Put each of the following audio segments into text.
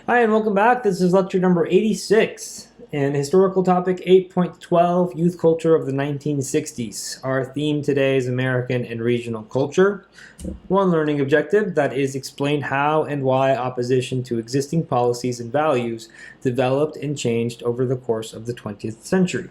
Hi, and welcome back. This is lecture number 86 and historical topic 8.12 Youth Culture of the 1960s. Our theme today is American and regional culture. One learning objective, that is, explain how and why opposition to existing policies and values developed and changed over the course of the 20th century.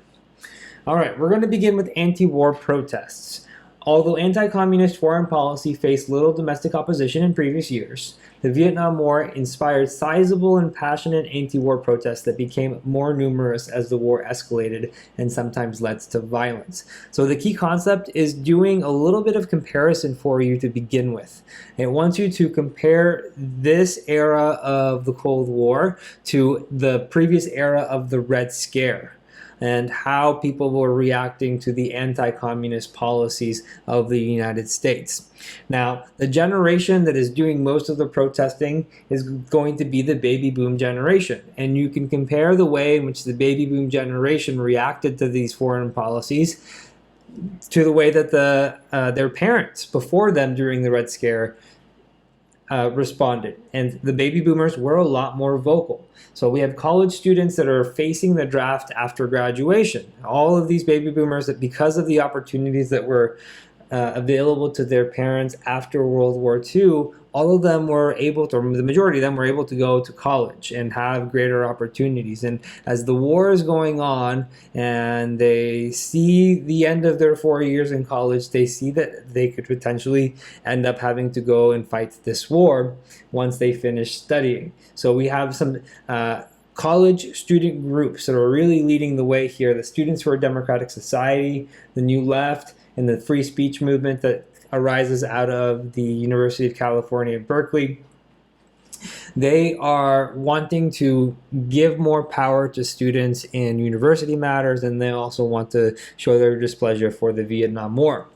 All right, we're going to begin with anti-war protests. Although anti-communist foreign policy faced little domestic opposition in previous years, the Vietnam War inspired sizable and passionate anti-war protests that became more numerous as the war escalated and sometimes led to violence. So the key concept is doing a little bit of comparison for you to begin with. It wants you to compare this era of the Cold War to the previous era of the Red Scare, and how people were reacting to the anti-communist policies of the United States. Now, the generation that is doing most of the protesting is going to be the baby boom generation. And you can compare the way in which the baby boom generation reacted to these foreign policies to the way that their parents before them during the Red Scare responded. And the baby boomers were a lot more vocal. So we have college students that are facing the draft after graduation. All of these baby boomers, that because of the opportunities that were available to their parents after World War II, all of them were able to, or the majority of them were able to go to college and have greater opportunities. And as the war is going on and they see the end of their 4 years in college, they see that they could potentially end up having to go and fight this war once they finish studying. So we have some college student groups that are really leading the way here. The Students for a Democratic Society, the New Left, and the free speech movement that arises out of the University of California, Berkeley. They are wanting to give more power to students in university matters, and they also want to show their displeasure for the Vietnam War.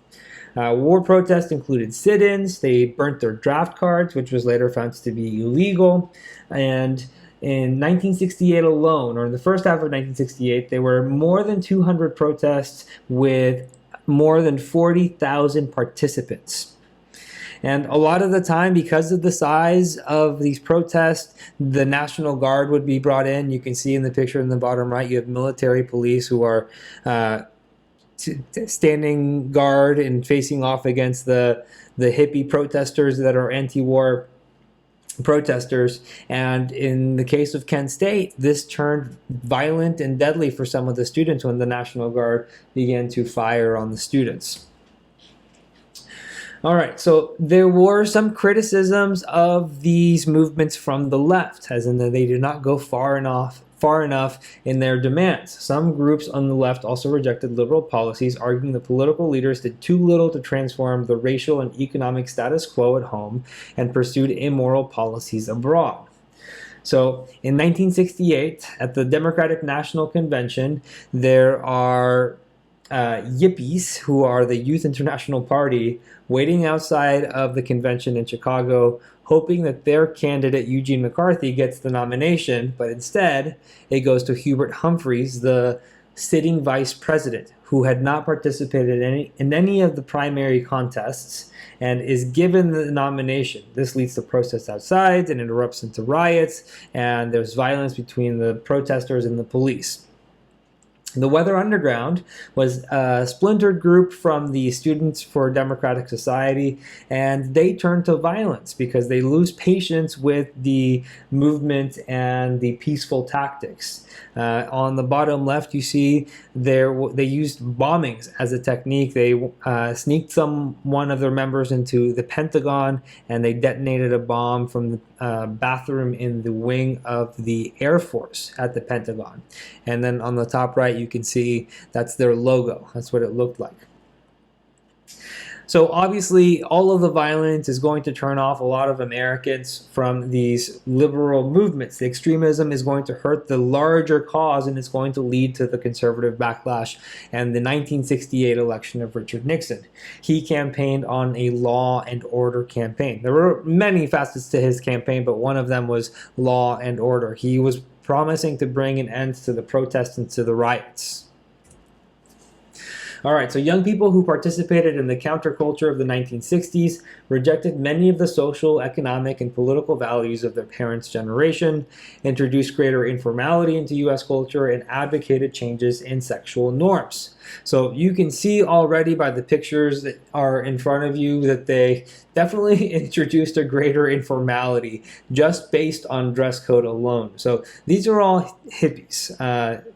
War protests included sit-ins. They burnt their draft cards, which was later found to be illegal. And in 1968 alone, or in the first half of 1968, there were more than 200 protests with more than 40,000 participants. And a lot of the time, because of the size of these protests, the National Guard would be brought in. You can see in the picture in the bottom right, you have military police who are standing guard and facing off against the hippie protesters that are anti-war protesters. And in the case of Kent State, this turned violent and deadly for some of the students when the National Guard began to fire on the students. All right, so there were some criticisms of these movements from the left, as in that they did not go far enough in their demands. Some groups on the left also rejected liberal policies, arguing that political leaders did too little to transform the racial and economic status quo at home and pursued immoral policies abroad. So in 1968, at the Democratic National Convention, there are yippies, who are the Youth International Party, waiting outside of the convention in Chicago, hoping that their candidate, Eugene McCarthy, gets the nomination, but instead it goes to Hubert Humphreys, the sitting vice president, who had not participated in any of the primary contests and is given the nomination. This leads to protests outside and erupts into riots, and there's violence between the protesters and the police. The Weather Underground was a splintered group from the Students for Democratic Society, and they turn to violence because they lose patience with the movement and the peaceful tactics. On the bottom left, you see they used bombings as a technique. They sneaked one of their members into the Pentagon, and they detonated a bomb from the bathroom in the wing of the Air Force at the Pentagon. And then on the top right, you can see that's their logo. That's what it looked like. So obviously, all of the violence is going to turn off a lot of Americans from these liberal movements. The extremism is going to hurt the larger cause, and it's going to lead to the conservative backlash and the 1968 election of Richard Nixon. He campaigned on a law and order campaign. There were many facets to his campaign, but one of them was law and order. He was promising to bring an end to the protests and to the riots. All right, so young people who participated in the counterculture of the 1960s rejected many of the social, economic, and political values of their parents' generation, introduced greater informality into U.S. culture, and advocated changes in sexual norms. So you can see already by the pictures that are in front of you that they definitely introduced a greater informality just based on dress code alone. So these are all hippies.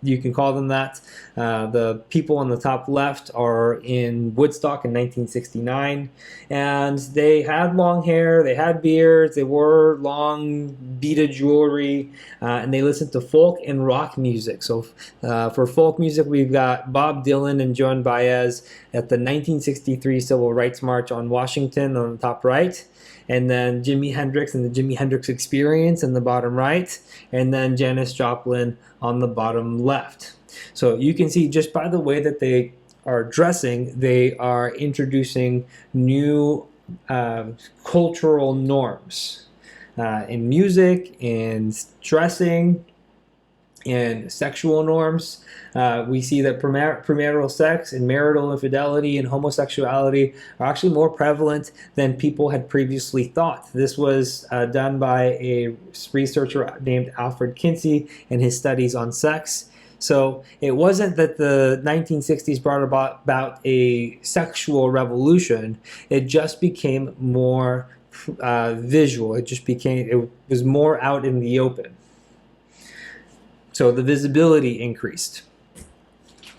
You can call them that. The people on the top left are in Woodstock in 1969, and they had long hair, they had beards, they wore long beaded jewelry, and they listened to folk and rock music. So for folk music, we've got Bob Dylan and Joan Baez at the 1963 Civil Rights March on Washington on the top right, and then Jimi Hendrix and the Jimi Hendrix Experience in the bottom right, and then Janis Joplin on the bottom left. So you can see just by the way that they are dressing, they are introducing new cultural norms in music, in dressing, and sexual norms. We see that premarital sex and marital infidelity and homosexuality are actually more prevalent than people had previously thought. This was done by a researcher named Alfred Kinsey in his studies on sex. So it wasn't that the 1960s brought about a sexual revolution. It just became more visual. It was more out in the open. So the visibility increased.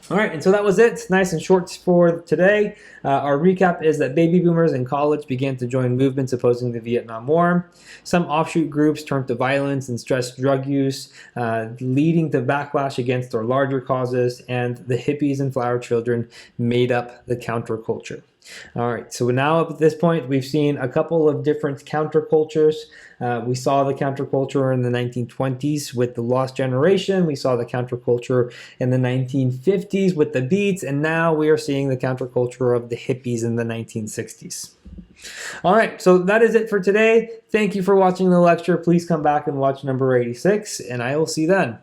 All right, and so that was it. Nice and short for today. Our recap is that baby boomers in college began to join movements opposing the Vietnam War. Some offshoot groups turned to violence and stressed drug use, leading to backlash against their larger causes, and the hippies and flower children made up the counterculture. All right, so now up at this point, we've seen a couple of different countercultures. We saw the counterculture in the 1920s with the Lost Generation. We saw the counterculture in the 1950s with the Beats, and now we are seeing the counterculture of the hippies in the 1960s. All right, so that is it for today. Thank you for watching the lecture. Please come back and watch number 86, and I will see you then.